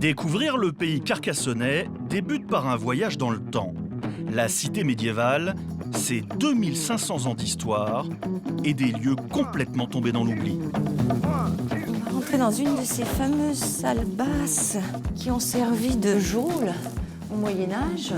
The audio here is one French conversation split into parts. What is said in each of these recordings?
Découvrir le pays carcassonnais débute par un voyage dans le temps. La cité médiévale, c'est 2500 ans d'histoire et des lieux complètement tombés dans l'oubli. On va rentrer dans une de ces fameuses salles basses qui ont servi de geôle au Moyen-Âge.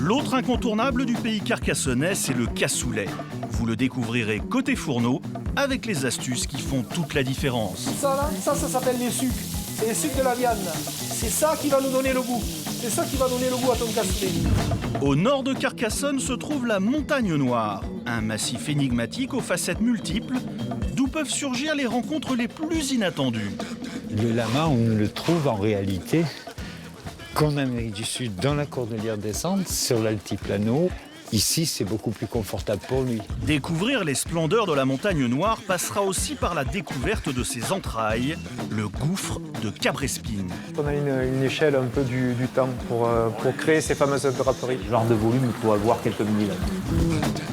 L'autre incontournable du pays carcassonnais, c'est le cassoulet. Vous le découvrirez côté fourneau avec les astuces qui font toute la différence. Ça s'appelle les sucres. C'est les sucres de la viande. C'est ça qui va nous donner le goût. C'est ça qui va donner le goût à ton cassoulet. Au nord de Carcassonne se trouve la Montagne Noire, un massif énigmatique aux facettes multiples, d'où peuvent surgir les rencontres les plus inattendues. Le lama, on le trouve en réalité qu'en Amérique du Sud, dans la cordillère descente, sur l'altiplano. Ici, c'est beaucoup plus confortable pour lui. Découvrir les splendeurs de la Montagne Noire passera aussi par la découverte de ses entrailles, le gouffre de Cabrespine. On a une échelle un peu du temps pour créer ces fameuses draperies. Ce genre de volume, il faut avoir quelques millimètres.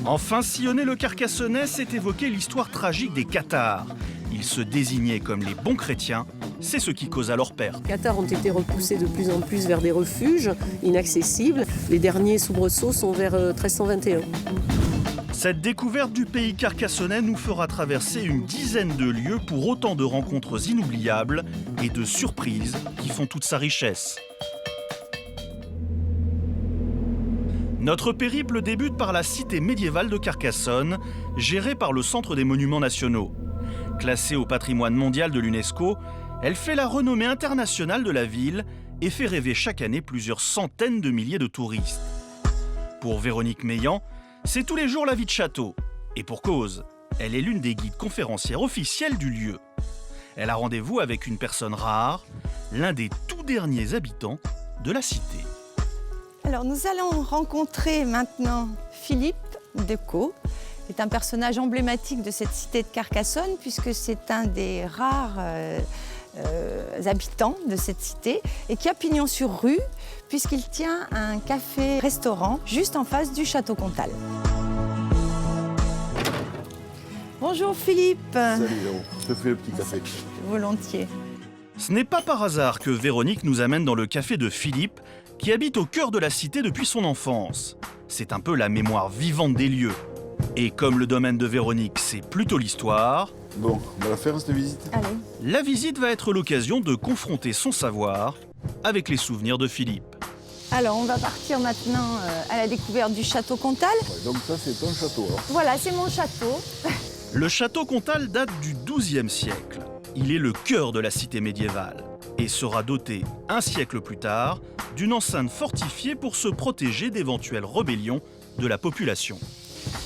Enfin, sillonner le Carcassonnais, c'est évoquer l'histoire tragique des Cathares. Ils se désignaient comme les bons chrétiens, c'est ce qui causa leur perte. Les Cathares ont été repoussés de plus en plus vers des refuges inaccessibles. Les derniers soubresauts sont vers 1321. Cette découverte du pays carcassonnais nous fera traverser une dizaine de lieux pour autant de rencontres inoubliables et de surprises qui font toute sa richesse. Notre périple débute par la cité médiévale de Carcassonne, gérée par le Centre des Monuments Nationaux. Classée au patrimoine mondial de l'UNESCO, elle fait la renommée internationale de la ville et fait rêver chaque année plusieurs centaines de milliers de touristes. Pour Véronique Meillan, c'est tous les jours la vie de château. Et pour cause, elle est l'une des guides conférencières officielles du lieu. Elle a rendez-vous avec une personne rare, l'un des tout derniers habitants de la cité. Alors nous allons rencontrer maintenant Philippe Decaux. C'est un personnage emblématique de cette cité de Carcassonne puisque c'est un des rares habitants de cette cité et qui a pignon sur rue puisqu'il tient un café-restaurant juste en face du château Comtal. Bonjour Philippe. Salut Véro, je te fais le petit café. Volontiers. Ce n'est pas par hasard que Véronique nous amène dans le café de Philippe, qui habite au cœur de la cité depuis son enfance. C'est un peu la mémoire vivante des lieux. Et comme le domaine de Véronique, c'est plutôt l'histoire... Bon, on va la faire cette visite. Allez. La visite va être l'occasion de confronter son savoir avec les souvenirs de Philippe. Alors on va partir maintenant à la découverte du château Comtal. Ouais, donc ça, c'est ton château, alors. Voilà, c'est mon château. Le château Comtal date du XIIe siècle. Il est le cœur de la cité médiévale et sera doté, un siècle plus tard, d'une enceinte fortifiée pour se protéger d'éventuelles rébellions de la population.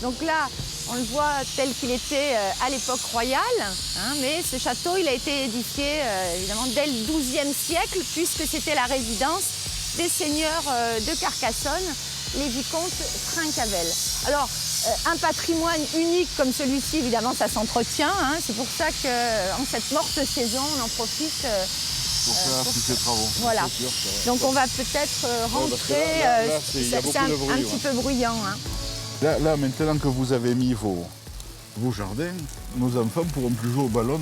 Donc là, on le voit tel qu'il était à l'époque royale, hein, mais ce château, il a été édifié évidemment dès le XIIe siècle, puisque c'était la résidence des seigneurs de Carcassonne, les vicomtes Trincavel. Alors, un patrimoine unique comme celui-ci, évidemment, ça s'entretient. Hein, c'est pour ça qu'en cette morte saison, on en profite Pour faire tous ces travaux. voilà. C'est sûr, ça va. Donc on va peut-être rentrer. Il y a beaucoup c'est de bruit, un petit peu bruyant. Hein. Là, maintenant que vous avez mis vos jardins, nos enfants pourront plus jouer au ballon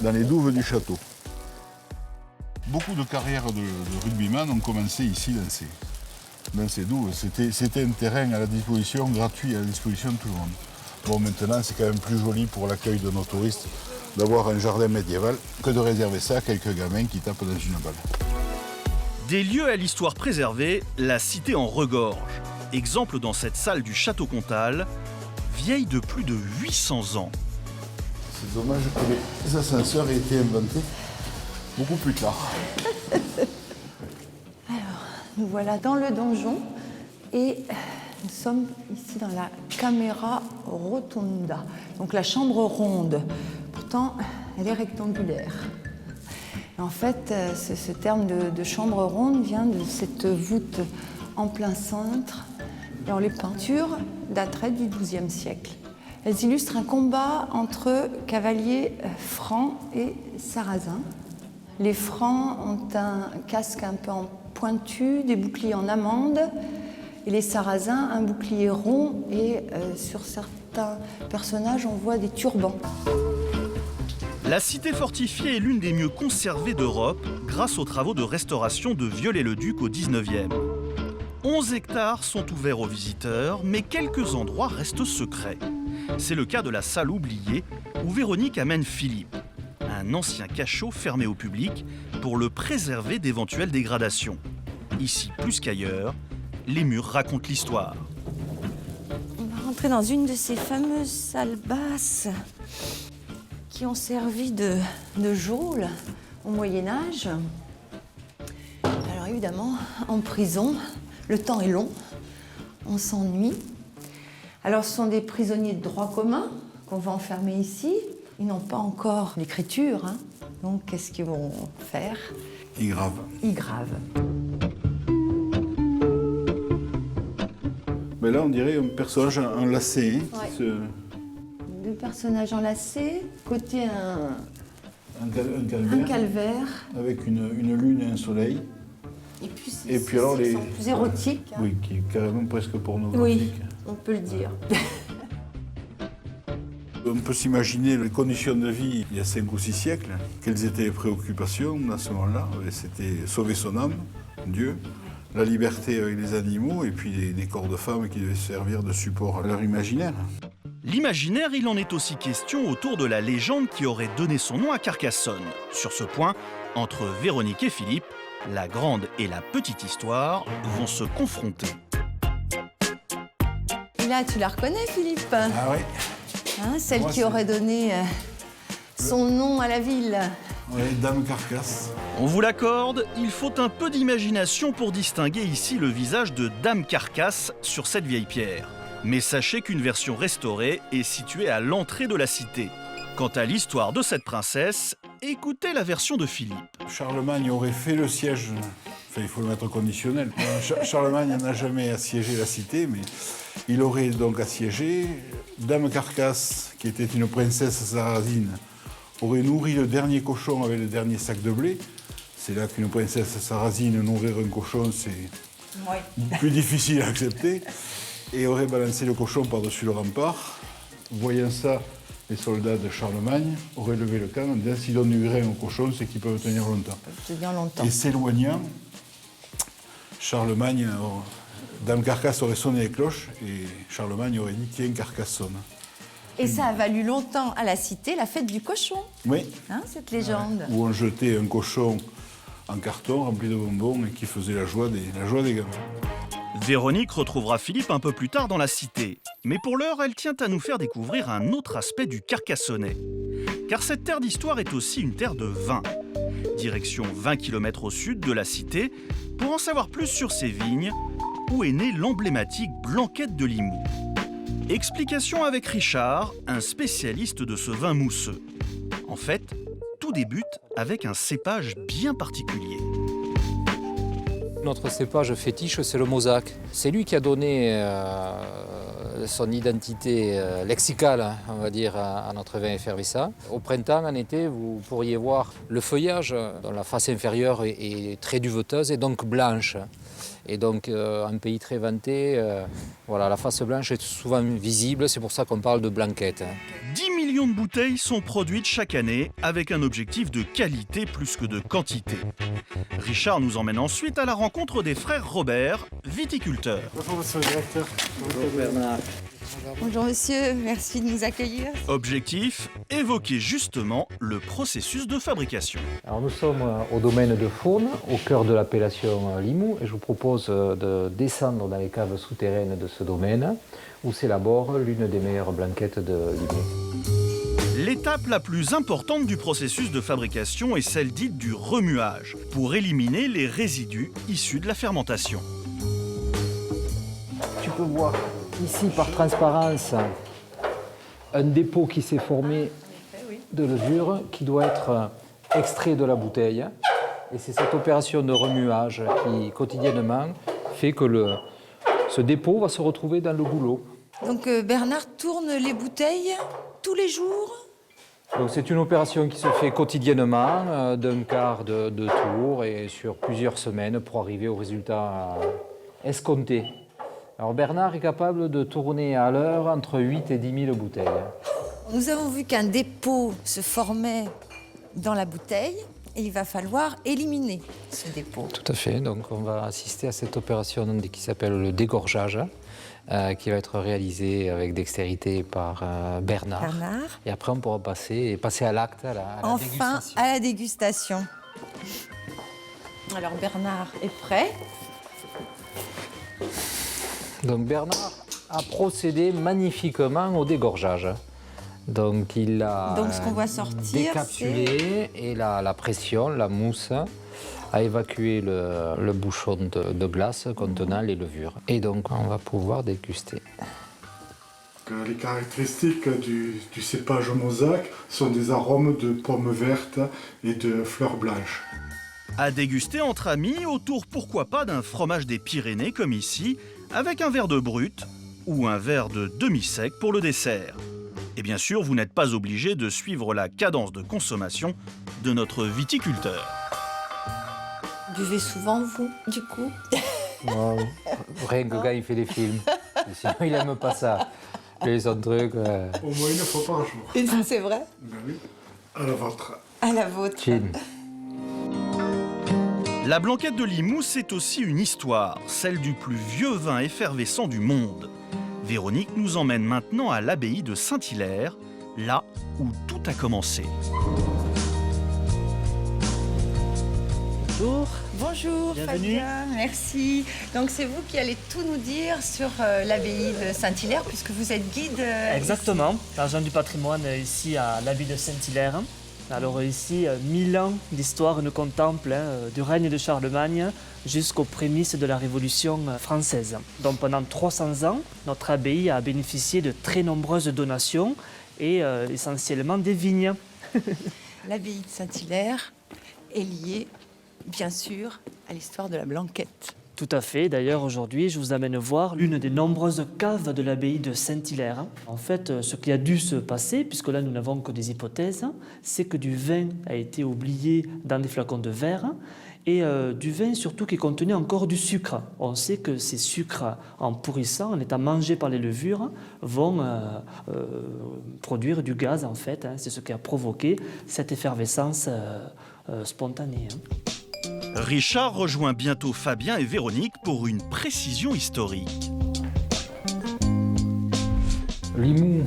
dans les douves du château. Beaucoup de carrières de rugbyman ont commencé ici dans ces douves. C'était un terrain à la disposition, gratuit, à la disposition de tout le monde. Bon, maintenant, c'est quand même plus joli pour l'accueil de nos touristes d'avoir un jardin médiéval que de réserver ça à quelques gamins qui tapent dans une balle. Des lieux à l'histoire préservée, la cité en regorge. Exemple dans cette salle du château Comtal, vieille de plus de 800 ans. C'est dommage que les ascenseurs aient été inventés beaucoup plus tard. Alors, nous voilà dans le donjon et nous sommes ici dans la camera rotonda, donc la chambre ronde. Pourtant, elle est rectangulaire. Et en fait, ce terme de chambre ronde vient de cette voûte en plein cintre. Alors, les peintures dateraient du XIIe siècle. Elles illustrent un combat entre cavaliers francs et sarrasins. Les francs ont un casque un peu en pointu, des boucliers en amande, et les sarrasins un bouclier rond, et sur certains personnages, on voit des turbans. La cité fortifiée est l'une des mieux conservées d'Europe grâce aux travaux de restauration de Viollet-le-Duc au 19e. 11 hectares sont ouverts aux visiteurs, mais quelques endroits restent secrets. C'est le cas de la salle oubliée où Véronique amène Philippe, un ancien cachot fermé au public pour le préserver d'éventuelles dégradations. Ici, plus qu'ailleurs, les murs racontent l'histoire. On va rentrer dans une de ces fameuses salles basses qui ont servi de geôle au Moyen-Âge. Alors évidemment, en prison, le temps est long, on s'ennuie. Alors ce sont des prisonniers de droit commun qu'on va enfermer ici. Ils n'ont pas encore l'écriture, hein. Donc qu'est-ce qu'ils vont faire? Ils gravent. Ils gravent. Mais là, on dirait un personnage enlacé. Hein, Ouais. qui se- Deux personnages enlacés, côté un un calvaire. avec une lune et un soleil. Et puis, Et puis alors les... plus érotiques. Hein. Oui, qui est carrément presque pornographique. Oui, on peut le dire. On peut s'imaginer les conditions de vie il y a 5 ou 6 siècles. Quelles étaient les préoccupations à ce moment-là? C'était sauver son âme, Dieu, la liberté avec les animaux et puis des corps de femmes qui devaient servir de support à leur imaginaire. L'imaginaire, il en est aussi question autour de la légende qui aurait donné son nom à Carcassonne. Sur ce point, entre Véronique et Philippe, la grande et la petite histoire vont se confronter. Et là, tu la reconnais, Philippe? Ah oui, Hein, celle Moi, qui c'est- aurait donné son nom à la ville. Dame Carcasse. On vous l'accorde, il faut un peu d'imagination pour distinguer ici le visage de Dame Carcasse sur cette vieille pierre. Mais sachez qu'une version restaurée est située à l'entrée de la cité. Quant à l'histoire de cette princesse, écoutez la version de Philippe. Charlemagne aurait fait le siège, enfin il faut le mettre au conditionnel. Charlemagne n'a jamais assiégé la cité, mais il aurait donc assiégé. Dame Carcasse, qui était une princesse sarrasine, aurait nourri le dernier cochon avec le dernier sac de blé. C'est là qu'une princesse sarrasine nourrir un cochon, c'est plus difficile à accepter. Et aurait balancé le cochon par-dessus le rempart. Voyant ça, les soldats de Charlemagne auraient levé le camp en disant s'ils donnent du grain au cochon, c'est qu'ils peuvent tenir longtemps. Tenir longtemps. Et s'éloignant, Charlemagne, Dame Carcasse aurait sonné les cloches et Charlemagne aurait dit tiens, Carcasse sonne. Et ça a valu longtemps à la cité la fête du cochon, Oui, hein, cette légende. où on jetait un cochon en carton rempli de bonbons et qui faisait la joie des gamins. Véronique retrouvera Philippe un peu plus tard dans la cité. Mais pour l'heure, elle tient à nous faire découvrir un autre aspect du Carcassonnais. Car cette terre d'histoire est aussi une terre de vin. Direction 20 km au sud de la cité, pour en savoir plus sur ces vignes, où est née l'emblématique Blanquette de Limoux. Explication avec Richard, un spécialiste de ce vin mousseux. En fait, tout débute avec un cépage bien particulier. Notre cépage fétiche, c'est le Mosaque. C'est lui qui a donné son identité lexicale, on va dire, à notre vin effervescent. Au printemps, en été, vous pourriez voir le feuillage dont la face inférieure est très duveteuse et donc blanche. Et donc, un pays très vanté, voilà, la face blanche est souvent visible, c'est pour ça qu'on parle de blanquette. 10 millions de bouteilles sont produites chaque année avec un objectif de qualité plus que de quantité. Richard nous emmène ensuite à la rencontre des frères Robert, viticulteurs. Bonjour, monsieur le directeur. Bonjour monsieur, merci de nous accueillir. Objectif, évoquer justement le processus de fabrication. Alors nous sommes au domaine de Fournes, au cœur de l'appellation Limoux, et je vous propose de descendre dans les caves souterraines de ce domaine, où s'élabore l'une des meilleures blanquettes de Limoux. L'étape la plus importante du processus de fabrication est celle dite du remuage, pour éliminer les résidus issus de la fermentation. Tu peux voir ici par transparence un dépôt qui s'est formé de levure qui doit être extrait de la bouteille. Et c'est cette opération de remuage qui quotidiennement fait que ce dépôt va se retrouver dans le goulot. Donc Bernard tourne les bouteilles tous les jours. Donc c'est une opération qui se fait quotidiennement d'un quart de tour et sur plusieurs semaines pour arriver au résultat escompté. Alors Bernard est capable de tourner à l'heure entre 8 et 10 000 bouteilles. Nous avons vu qu'un dépôt se formait dans la bouteille et il va falloir éliminer ce dépôt. Tout à fait, donc on va assister à cette opération qui s'appelle le dégorgeage, qui va être réalisé avec dextérité par Bernard. Et après on pourra passer à l'acte, à la enfin, dégustation. à la dégustation. Alors Bernard est prêt. Donc Bernard a procédé magnifiquement au dégorgeage. Donc il a Donc ce qu'on voit sortir, décapsulé et la pression, la mousse, a évacué le bouchon de glace contenant les levures. Et donc on va pouvoir déguster. Les caractéristiques du cépage mosaque sont des arômes de pommes vertes et de fleurs blanches. À déguster entre amis, autour pourquoi pas d'un fromage des Pyrénées comme ici, avec un verre de brut ou un verre de demi-sec pour le dessert. Et bien sûr, vous n'êtes pas obligé de suivre la cadence de consommation de notre viticulteur. Buvez souvent, vous, du coup? Rien que quand il fait des films. Sinon, il n'aime pas ça. Les autres trucs. Au moins une fois par jour. Et ça, c'est vrai? Ben oui, à la vôtre. À la vôtre. Chin. La blanquette de Limoux, c'est aussi une histoire, celle du plus vieux vin effervescent du monde. Véronique nous emmène maintenant à l'abbaye de Saint-Hilaire, là où tout a commencé. Bonjour. Bonjour, Bienvenue. Fabien, merci. Donc c'est vous qui allez tout nous dire sur l'abbaye de Saint-Hilaire, puisque vous êtes guide. Exactement, agent du patrimoine ici à l'abbaye de Saint-Hilaire. Alors ici, 1000 ans d'histoire nous contemple, du règne de Charlemagne jusqu'aux prémices de la Révolution française. Donc pendant 300 ans, notre abbaye a bénéficié de très nombreuses donations et essentiellement des vignes. L'abbaye de Saint-Hilaire est liée, bien sûr, à l'histoire de la blanquette. Tout à fait. D'ailleurs, aujourd'hui, je vous amène voir l'une des nombreuses caves de l'abbaye de Saint-Hilaire. En fait, ce qui a dû se passer, puisque là, nous n'avons que des hypothèses, c'est que du vin a été oublié dans des flacons de verre et du vin surtout qui contenait encore du sucre. On sait que ces sucres, en pourrissant, en étant mangés par les levures, vont produire du gaz, en fait. C'est ce qui a provoqué cette effervescence spontanée. Richard rejoint bientôt Fabien et Véronique pour une précision historique. Limoux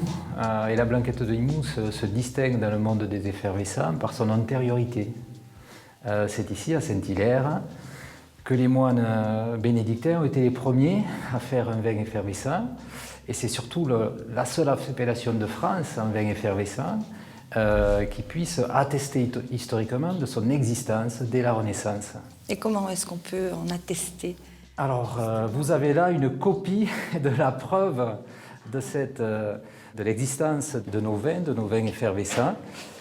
et la blanquette de Limoux se distinguent dans le monde des effervescents par son antériorité. C'est ici, à Saint-Hilaire, que les moines bénédictins ont été les premiers à faire un vin effervescent. Et c'est surtout la seule appellation de France en vin effervescent qui puisse attester historiquement de son existence dès la Renaissance. Et comment est-ce qu'on peut en attester? Alors, vous avez là une copie de la preuve de l'existence de nos vins effervescents.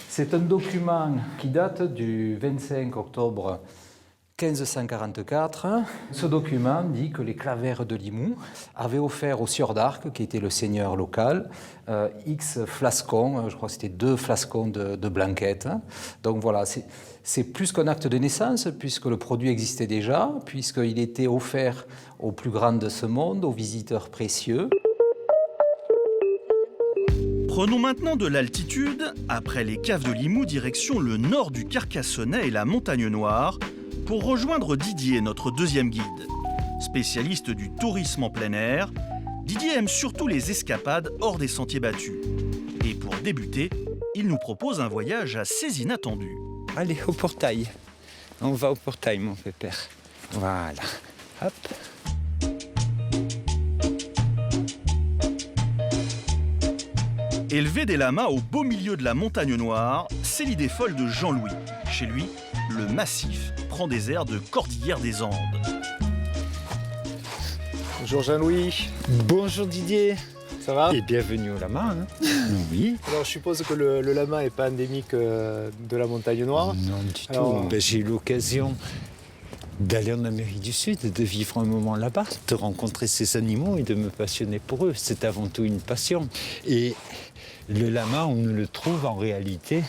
C'est un document qui date du 25 octobre 1544. Ce document dit que les Clavères de Limoux avaient offert au sieur d'Arc, qui était le seigneur local, X flascons, je crois que c'était 2 flascons de blanquette. Donc voilà, c'est plus qu'un acte de naissance, puisque le produit existait déjà, puisqu'il était offert aux plus grands de ce monde, aux visiteurs précieux. Prenons maintenant de l'altitude, après les caves de Limoux, direction le nord du Carcassonnais et la Montagne Noire, pour rejoindre Didier, notre deuxième guide. Spécialiste du tourisme en plein air, Didier aime surtout les escapades hors des sentiers battus. Et pour débuter, il nous propose un voyage assez inattendu. Allez, au portail. On va au portail, mon pépère. Voilà. Hop. Élever des lamas au beau milieu de la Montagne Noire, c'est l'idée folle de Jean-Louis. Chez lui, le massif prend des airs de cordillère des Andes. Bonjour Jean-Louis. Bonjour Didier. Ça va? Et bienvenue au lama. Oui. Alors je suppose que le lama n'est pas endémique de la Montagne Noire. Non, du tout. Ben, j'ai eu l'occasion d'aller en Amérique du Sud, de vivre un moment là-bas, de rencontrer ces animaux et de me passionner pour eux. C'est avant tout une passion. Et le lama, on ne le trouve en réalité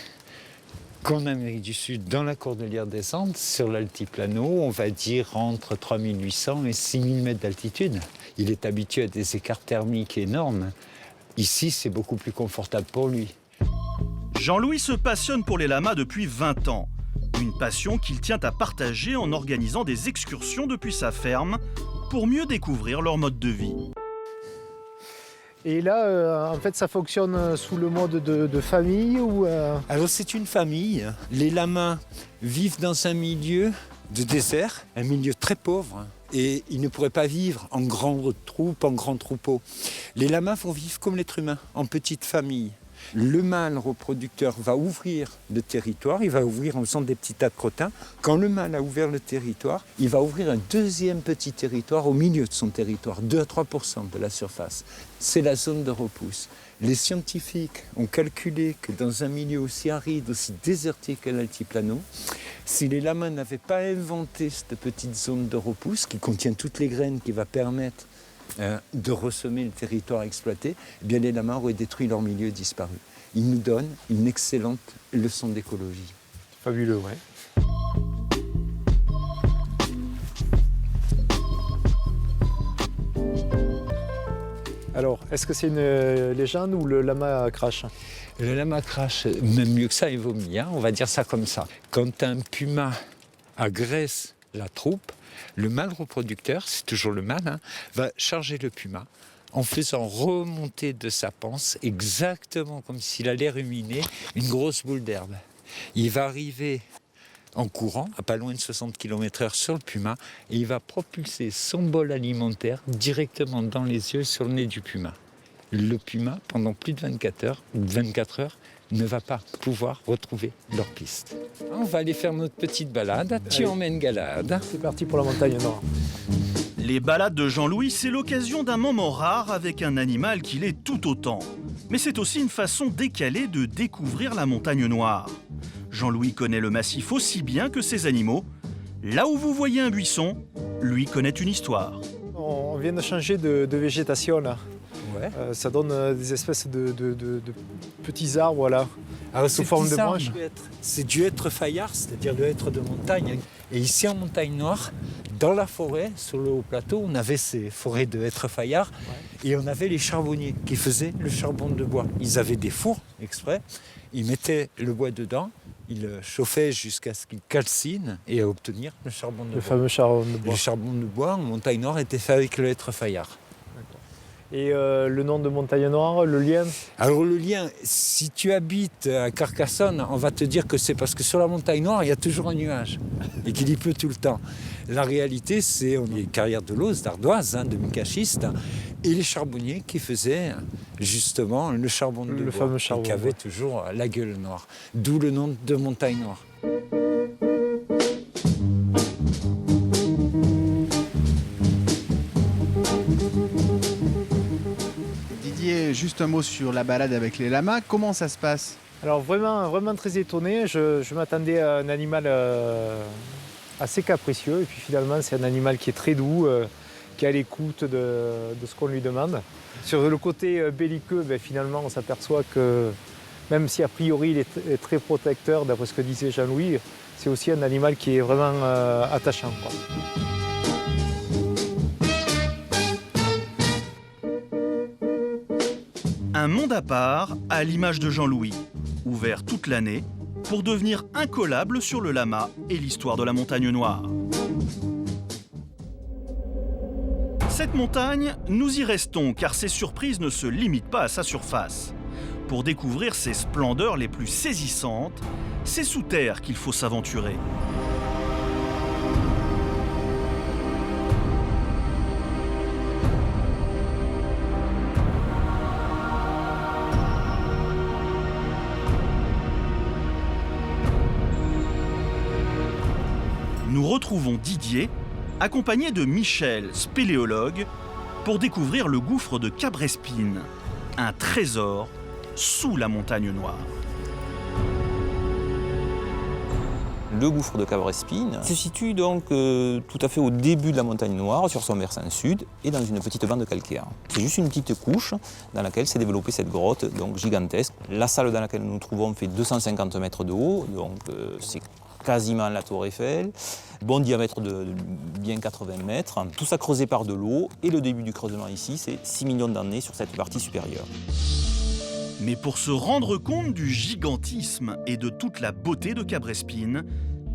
qu'en Amérique du Sud, dans la cordillère des Andes, sur l'altiplano, on va dire entre 3800 et 6000 mètres d'altitude. Il est habitué à des écarts thermiques énormes. Ici, c'est beaucoup plus confortable pour lui. Jean-Louis se passionne pour les lamas depuis 20 ans. Une passion qu'il tient à partager en organisant des excursions depuis sa ferme pour mieux découvrir leur mode de vie. Et là, en fait, ça fonctionne sous le mode de famille ou Alors c'est une famille. Les lamas vivent dans un milieu de désert, un milieu très pauvre. Et ils ne pourraient pas vivre en grande troupe, en grand troupeau. Les lamas vont vivre comme l'être humain, en petite famille. Le mâle reproducteur va ouvrir le territoire, il va ouvrir en faisant des petits tas de crottins. Quand le mâle a ouvert le territoire, il va ouvrir un deuxième petit territoire au milieu de son territoire, 2 à 3% de la surface. C'est la zone de repousse. Les scientifiques ont calculé que dans un milieu aussi aride, aussi désertique que l'altiplano, si les lamas n'avaient pas inventé cette petite zone de repousse qui contient toutes les graines qui va permettre de ressemer le territoire exploité, eh bien les lamas auraient détruit leur milieu disparu. Ils nous donnent une excellente leçon d'écologie. Fabuleux, ouais. Alors, est-ce que c'est une légende ou le lama crache? Le lama crache, même mieux que ça, il vomit, hein, on va dire ça comme ça. Quand un puma agresse la troupe, le mâle reproducteur, c'est toujours le mâle, hein, va charger le puma en faisant remonter de sa panse, exactement comme s'il allait ruminer, une grosse boule d'herbe. Il va arriver en courant, à pas loin de 60 km/h sur le puma, et il va propulser son bol alimentaire directement dans les yeux sur le nez du puma. Le puma, pendant plus de 24 heures, ne va pas pouvoir retrouver leur piste. On va aller faire notre petite balade. Tu emmènes Galade. C'est parti pour la montagne nord. Les balades de Jean-Louis, c'est l'occasion d'un moment rare avec un animal qu'il est tout autant. Mais c'est aussi une façon décalée de découvrir la montagne noire. Jean-Louis connaît le massif aussi bien que ses animaux. Là où vous voyez un buisson, lui connaît une histoire. On vient de changer de végétation là. Ouais. Ça donne des espèces de petits arbres là, sous forme de branches. C'est du hêtre fayard, c'est-à-dire le hêtre de montagne. Et ici en montagne noire, dans la forêt, sur le haut plateau, on avait ces forêts de hêtre fayard et on avait les charbonniers qui faisaient le charbon de bois. Ils avaient des fours exprès, ils mettaient le bois dedans, ils le chauffaient jusqu'à ce qu'il calcine et à obtenir le charbon de bois. Le fameux charbon de bois. Le charbon de bois en montagne noire était fait avec le hêtre fayard. Et le nom de montagne noire, le lien? Alors le lien, si tu habites à Carcassonne, on va te dire que c'est parce que sur la montagne noire, il y a toujours un nuage et qu'il y pleut tout le temps. La réalité, c'est les carrières de l'Auze, d'ardoise, de micachistes, et les charbonniers qui faisaient justement le charbon de bois, fameux charbon, et qui avait toujours la gueule noire. D'où le nom de montagne noire. Juste un mot sur la balade avec les lamas, comment ça se passe? Alors vraiment très étonné, je m'attendais à un animal assez capricieux et puis finalement c'est un animal qui est très doux, qui est à l'écoute de ce qu'on lui demande. Sur le côté belliqueux, finalement on s'aperçoit que même si a priori il est très protecteur d'après ce que disait Jean-Louis, c'est aussi un animal qui est vraiment attachant, quoi. Un monde à part, à l'image de Jean-Louis, ouvert toute l'année pour devenir incollable sur le lama et l'histoire de la montagne noire. Cette montagne, nous y restons car ses surprises ne se limitent pas à sa surface. Pour découvrir ses splendeurs les plus saisissantes, c'est sous terre qu'il faut s'aventurer. Nous retrouvons Didier, accompagné de Michel, spéléologue, pour découvrir le gouffre de Cabrespine, un trésor sous la montagne noire. Le gouffre de Cabrespine se situe donc tout à fait au début de la montagne noire, sur son versant sud, et dans une petite bande calcaire. C'est juste une petite couche dans laquelle s'est développée cette grotte, donc gigantesque. La salle dans laquelle nous nous trouvons fait 250 mètres de haut, donc c'est quasiment la tour Eiffel, bon diamètre de bien 80 mètres, tout ça creusé par de l'eau, et le début du creusement ici, c'est 6 millions d'années sur cette partie supérieure. Mais pour se rendre compte du gigantisme et de toute la beauté de Cabrespine,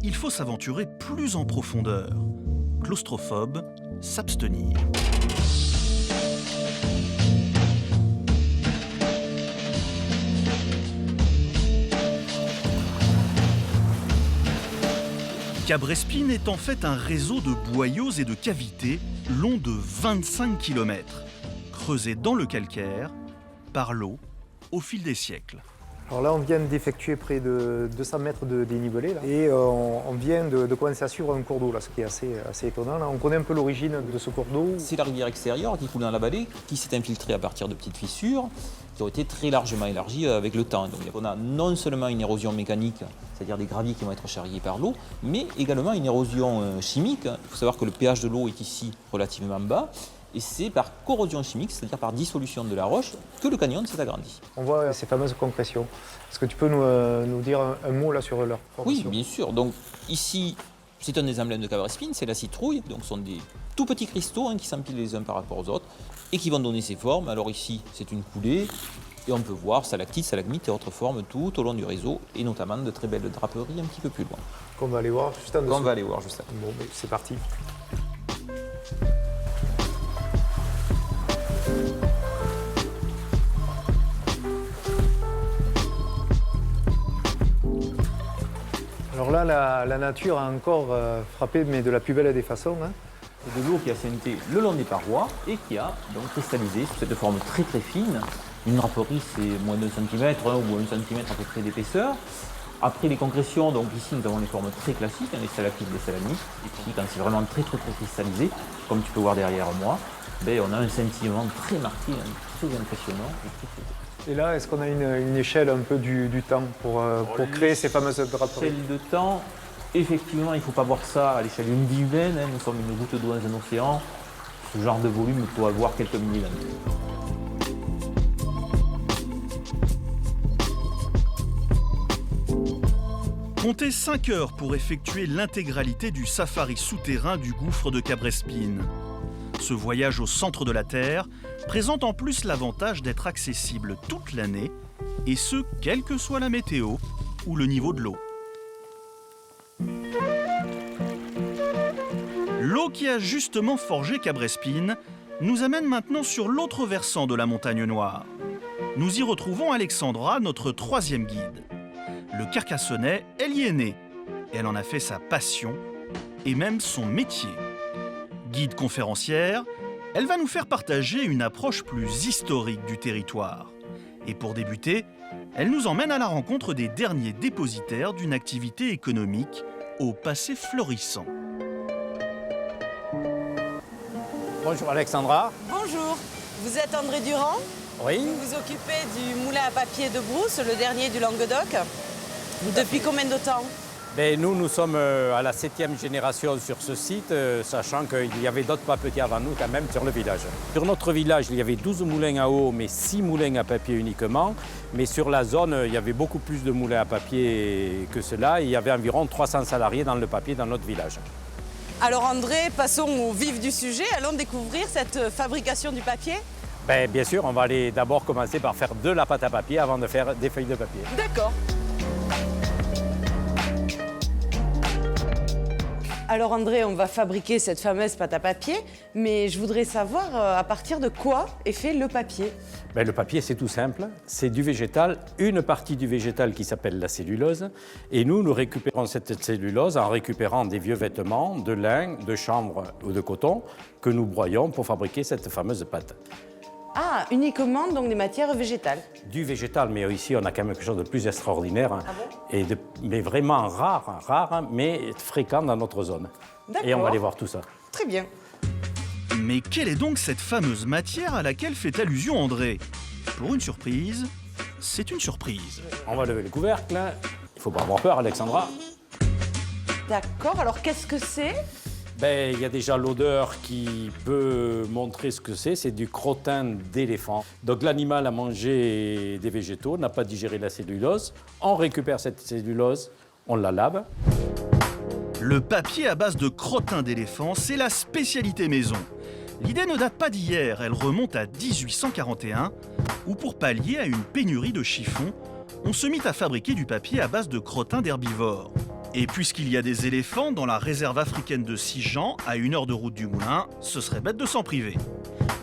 il faut s'aventurer plus en profondeur. Claustrophobe, s'abstenir. Cabrespine est en fait un réseau de boyaux et de cavités long de 25 km, creusés dans le calcaire par l'eau au fil des siècles. Alors là, on vient d'effectuer près de 200 mètres de dénivelé là, et on vient de commencer à suivre un cours d'eau, ce qui est assez étonnant. Là, on connaît un peu l'origine de ce cours d'eau. C'est la rivière extérieure qui coule dans la vallée, qui s'est infiltrée à partir de petites fissures, qui ont été très largement élargies avec le temps. Donc on a non seulement une érosion mécanique, c'est-à-dire des graviers qui vont être charriés par l'eau, mais également une érosion chimique. Il faut savoir que le pH de l'eau est ici relativement bas. Et c'est par corrosion chimique, c'est-à-dire par dissolution de la roche, que le canyon s'est agrandi. On voit ces fameuses concrétions. Est-ce que tu peux nous dire un mot là sur leur formation? Oui, bien sûr. Donc ici, c'est un des emblèmes de Cabrespine, c'est la citrouille. Donc ce sont des tout petits cristaux qui s'empilent les uns par rapport aux autres et qui vont donner ces formes. Alors ici, c'est une coulée et on peut voir stalactites, stalagmites et autres formes tout au long du réseau et notamment de très belles draperies un petit peu plus loin. Qu'on va aller voir juste en dessous. Qu'on va aller voir juste après. Bon, mais c'est parti. Alors là, la nature a encore frappé, mais de la plus belle des façons. C'est de l'eau qui a seinté le long des parois et qui a donc cristallisé sous cette forme très très fine. Une draperie, c'est moins d'un centimètre ou 1 centimètre à peu près d'épaisseur. Après les concrétions, donc ici nous avons les formes très classiques, les stalactites, les stalagmites. Et puis quand c'est vraiment très très très cristallisé, comme tu peux voir derrière moi, on a un scintillement très marqué, très impressionnant et très très beau. Et là, est-ce qu'on a une échelle un peu du temps pour créer ces fameuses draperies? L'échelle de temps, effectivement, il ne faut pas voir ça à l'échelle d'une vie humaine. Nous sommes une goutte d'eau dans un océan. Ce genre de volume peut avoir quelques milliers d'années. Comptez 5 heures pour effectuer l'intégralité du safari souterrain du gouffre de Cabrespine. Ce voyage au centre de la Terre présente en plus l'avantage d'être accessible toute l'année, et ce, quelle que soit la météo ou le niveau de l'eau. L'eau qui a justement forgé Cabrespine nous amène maintenant sur l'autre versant de la montagne Noire. Nous y retrouvons Alexandra, notre 3e guide. Le Carcassonnais, elle y est née. Elle en a fait sa passion et même son métier. Guide conférencière, elle va nous faire partager une approche plus historique du territoire. Et pour débuter, elle nous emmène à la rencontre des derniers dépositaires d'une activité économique au passé florissant. Bonjour Alexandra. Bonjour, vous êtes André Durand. Oui. Vous vous occupez du moulin à papier de Brousse, le dernier du Languedoc. Depuis combien de temps? Nous sommes à la 7e génération sur ce site, sachant qu'il y avait d'autres papetiers avant nous quand même sur le village. Sur notre village, il y avait 12 moulins à eau, mais 6 moulins à papier uniquement. Mais sur la zone, il y avait beaucoup plus de moulins à papier que cela. Il y avait environ 300 salariés dans le papier dans notre village. Alors André, passons au vif du sujet. Allons découvrir cette fabrication du papier. Bien sûr, on va aller d'abord commencer par faire de la pâte à papier avant de faire des feuilles de papier. D'accord. Alors André, on va fabriquer cette fameuse pâte à papier, mais je voudrais savoir à partir de quoi est fait le papier. Le papier, c'est tout simple. C'est du végétal, une partie du végétal qui s'appelle la cellulose. Et nous récupérons cette cellulose en récupérant des vieux vêtements, de lin, de chanvre ou de coton que nous broyons pour fabriquer cette fameuse pâte. Ah, uniquement donc des matières végétales. Du végétal, mais ici on a quand même quelque chose de plus extraordinaire, Ah bon? mais vraiment rare, mais fréquent dans notre zone. D'accord. Et on va aller voir tout ça. Très bien. Mais quelle est donc cette fameuse matière à laquelle fait allusion André? Pour une surprise, c'est une surprise. On va lever le couvercle. Il ne faut pas avoir peur, Alexandra. D'accord, alors qu'est-ce que c'est? Il y a déjà l'odeur qui peut montrer ce que c'est du crottin d'éléphant. Donc l'animal a mangé des végétaux, n'a pas digéré la cellulose. On récupère cette cellulose, on la lave. Le papier à base de crottin d'éléphant, c'est la spécialité maison. L'idée ne date pas d'hier, elle remonte à 1841, où pour pallier à une pénurie de chiffons, on se mit à fabriquer du papier à base de crottins d'herbivores. Et puisqu'il y a des éléphants dans la réserve africaine de Sijan, à 1 heure de route du moulin, ce serait bête de s'en priver.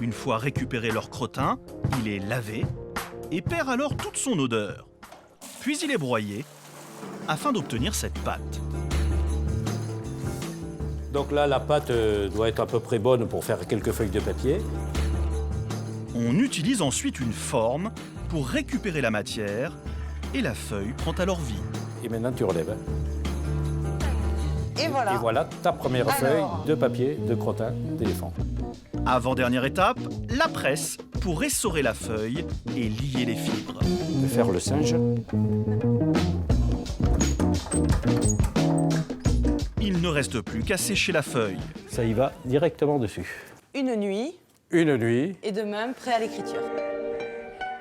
Une fois récupéré leur crottin, il est lavé et perd alors toute son odeur. Puis il est broyé afin d'obtenir cette pâte. Donc là, la pâte doit être à peu près bonne pour faire quelques feuilles de papier. On utilise ensuite une forme pour récupérer la matière et la feuille prend alors vie. Et maintenant, tu relèves. Et voilà. Et voilà ta première feuille de papier de crottin d'éléphant. Avant-dernière étape, la presse pour essorer la feuille et lier les fibres. De faire le singe. Il ne reste plus qu'à sécher la feuille. Ça y va directement dessus. Une nuit. Une nuit. Et demain, prêt à l'écriture.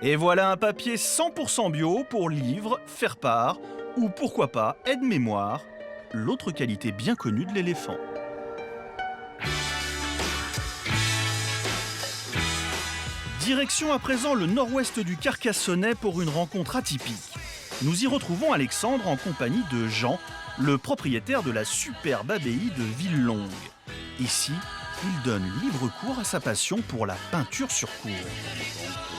Et voilà un papier 100% bio pour livres, faire-part ou pourquoi pas aide-mémoire, l'autre qualité bien connue de l'éléphant. Direction à présent le nord-ouest du Carcassonnais pour une rencontre atypique. Nous y retrouvons Alexandre en compagnie de Jean, le propriétaire de la superbe abbaye de Villelongue. Ici, il donne libre cours à sa passion pour la peinture sur cour.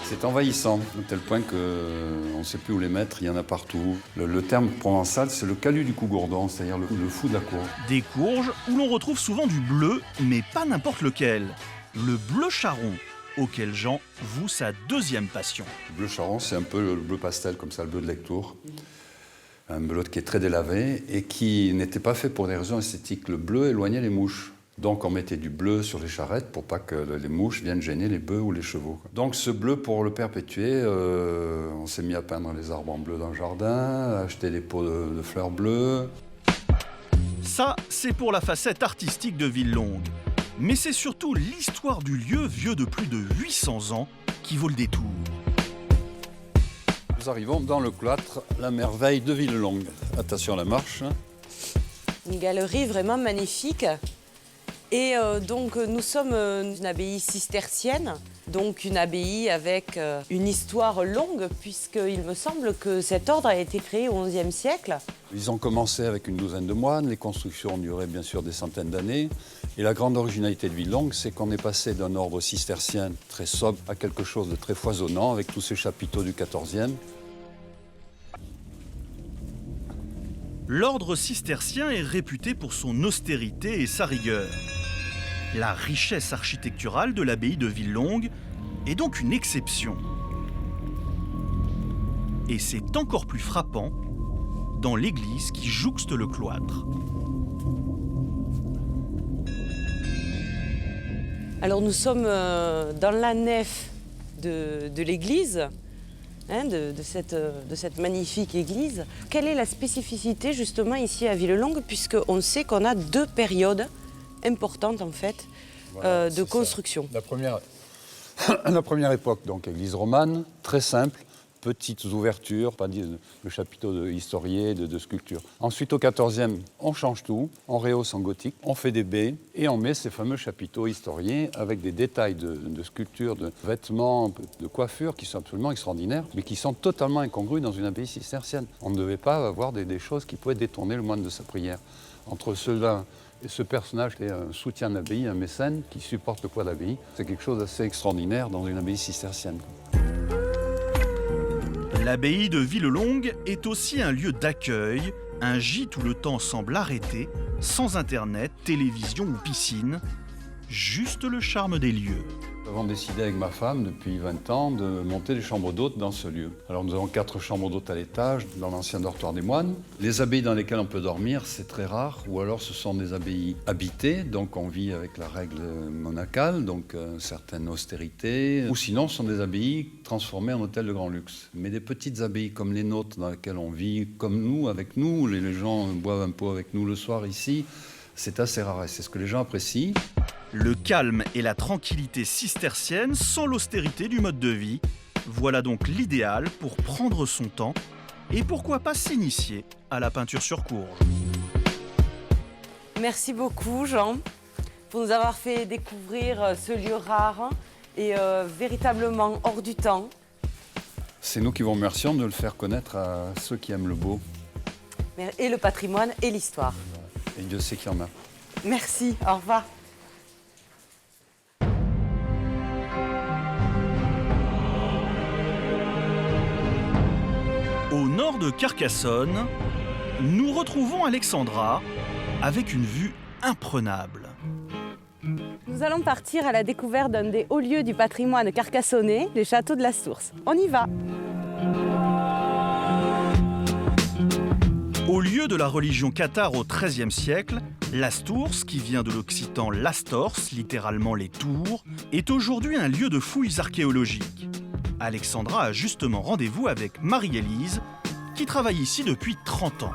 C'est envahissant, à tel point qu'on ne sait plus où les mettre, il y en a partout. Le terme provençal, c'est le calu du Cougourdon, c'est-à-dire le fou de la cour. Des courges où l'on retrouve souvent du bleu, mais pas n'importe lequel. Le bleu charron, auquel Jean voue sa deuxième passion. Le bleu charron, c'est un peu le bleu pastel, comme ça, le bleu de Lectoure. Un bleu qui est très délavé et qui n'était pas fait pour des raisons esthétiques. Le bleu éloignait les mouches. Donc on mettait du bleu sur les charrettes pour pas que les mouches viennent gêner les bœufs ou les chevaux. Donc ce bleu, pour le perpétuer, on s'est mis à peindre les arbres en bleu dans le jardin, à acheter des pots de fleurs bleues. Ça, c'est pour la facette artistique de Villelongue. Mais c'est surtout l'histoire du lieu vieux de plus de 800 ans qui vaut le détour. Nous arrivons dans le cloître, la merveille de Villelongue. Attention à la marche. Une galerie vraiment magnifique. Et donc nous sommes une abbaye cistercienne, donc une abbaye avec une histoire longue, puisqu'il me semble que cet ordre a été créé au XIe siècle. Ils ont commencé avec une douzaine de moines, les constructions ont duré bien sûr des centaines d'années. Et la grande originalité de Villelongue, c'est qu'on est passé d'un ordre cistercien très sobre à quelque chose de très foisonnant, avec tous ces chapiteaux du XIVe. L'ordre cistercien est réputé pour son austérité et sa rigueur. La richesse architecturale de l'abbaye de Villelongue est donc une exception. Et c'est encore plus frappant dans l'église qui jouxte le cloître. Alors nous sommes dans la nef de l'église, hein, de cette magnifique église. Quelle est la spécificité justement ici à Villelongue, puisqu'on sait qu'on a deux périodes importante en fait de construction. La première époque, donc église romane, très simple, petites ouvertures, pas de chapiteaux de historiés, de sculptures. Ensuite au XIVe, on change tout, on rehausse en gothique, on fait des baies et on met ces fameux chapiteaux historiés avec des détails de sculptures, de vêtements, de coiffures qui sont absolument extraordinaires, mais qui sont totalement incongrus dans une abbaye cistercienne. On ne devait pas avoir des choses qui pouvaient détourner le moine de sa prière. Entre cela et ce personnage qui est un soutien de l'abbaye, un mécène qui supporte le poids de l'abbaye, c'est quelque chose d'assez extraordinaire dans une abbaye cistercienne. L'abbaye de Villelongue est aussi un lieu d'accueil, un gîte où le temps semble arrêté, sans internet, télévision ou piscine, juste le charme des lieux. Nous avons décidé avec ma femme, depuis 20 ans, de monter des chambres d'hôtes dans ce lieu. Alors nous avons 4 chambres d'hôtes à l'étage, dans l'ancien dortoir des moines. Les abbayes dans lesquelles on peut dormir, c'est très rare, ou alors ce sont des abbayes habitées, donc on vit avec la règle monacale, donc certaine austérité. Ou sinon, ce sont des abbayes transformées en hôtels de grand luxe. Mais des petites abbayes comme les nôtres, dans lesquelles on vit comme nous, avec nous, les gens boivent un pot avec nous le soir ici, c'est assez rare et c'est ce que les gens apprécient. Le calme et la tranquillité cistercienne sans l'austérité du mode de vie. Voilà donc l'idéal pour prendre son temps et pourquoi pas s'initier à la peinture sur courge. Merci beaucoup Jean pour nous avoir fait découvrir ce lieu rare et véritablement hors du temps. C'est nous qui vous remercions de le faire connaître à ceux qui aiment le beau. Et le patrimoine et l'histoire. Et Dieu sait qu'il y en a. Merci, au revoir. Au nord de Carcassonne, nous retrouvons Alexandra avec une vue imprenable. Nous allons partir à la découverte d'un des hauts lieux du patrimoine carcassonnais, les châteaux de la Source. On y va. Au lieu de la religion cathare au XIIIe siècle, l'Astours, qui vient de l'occitan lastors, littéralement les tours, est aujourd'hui un lieu de fouilles archéologiques. Alexandra a justement rendez-vous avec Marie-Élise, qui travaille ici depuis 30 ans.